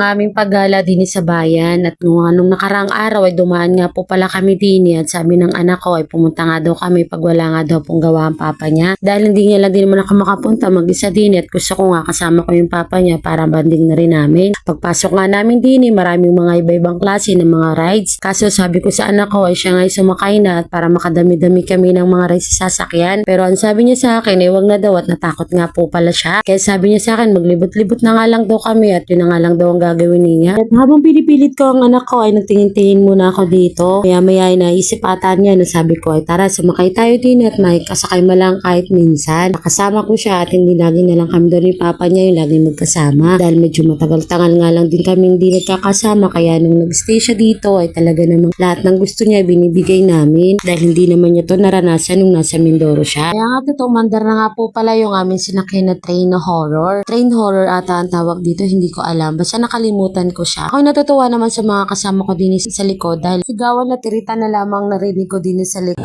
aming paggala din sa bayan at nung nakaraang araw ay dumaan nga po pala kami din at sabi ng anak ko ay pumunta nga daw kami pag wala nga daw pong gawa ang papa niya. Dahil hindi niya lang din naman ako makapunta mag-isa din at gusto ko nga kasama ko yung papa niya para banding na rin namin. Pagpasok nga namin din maraming mga iba-ibang klase ng mga rides. Kaso sabi ko sa anak ko ay siya nga ay sumakay na at para makadami-dami kami ng mga rides sa sasakyan. Pero ang sabi niya sa akin ay wag na daw at natakot nga po pala siya. Kaya sabi niya sa akin maglibot-libot na nga lang daw kami at yun na nga lang daw ang gagawin niya. At habang pinipilit ko ang anak ko ay nagtingin-tingin muna ako dito. Maya-maya ay naisip ata niya na sabi ko ay tara sumakay tayo din at may kasakay mo lang kahit minsan. Nakasama ko siya at hindi lagi na lang kami doon yung papa niya yung lagi magkasama. Dahil medyo matagal-tagal nga lang din kami hindi nagkakasama kaya nung nag-stay siya dito ay talaga namang lahat ng gusto niya binibigay namin. Dahil hindi naman niya to naranasan nung nasa Mindoro siya. Kaya nga totoo mandar na nga po pala yung aming sinakyan na train na horror. Train horror ata ang tawag dito hindi ko alam. Basta nakalimutan ko siya. Ako natutuwa naman sa mga kasama ko din sa likod dahil sigawan na tirita na lamang narinig ko din sa likod.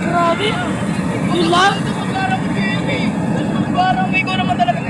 Grabe! Yun lang? Parang may ko naman talaga.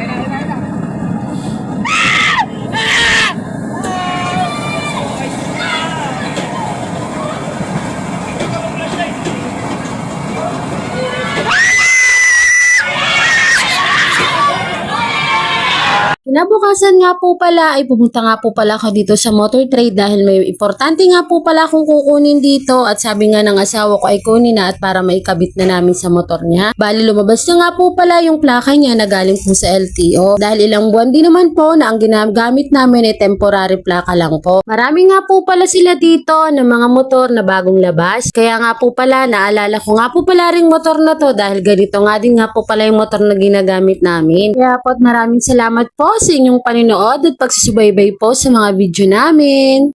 Kinabukasan nga po pala ay pumunta nga po pala ako dito sa motor trade dahil may importante nga po pala akong kukunin dito at sabi nga ng asawa ko ay kunin na at para maikabit na namin sa motor niya. Bali lumabas na nga po pala yung plaka niya na galing po sa LTO dahil ilang buwan din naman po na ang ginagamit namin ay temporary plaka lang po. Marami nga po pala sila dito ng mga motor na bagong labas kaya nga po pala naalala ko nga po pala ring motor na to dahil ganito nga din nga po pala yung motor na ginagamit namin. Kaya po maraming salamat po sa inyong paninood at pagsusubaybay po sa mga video namin.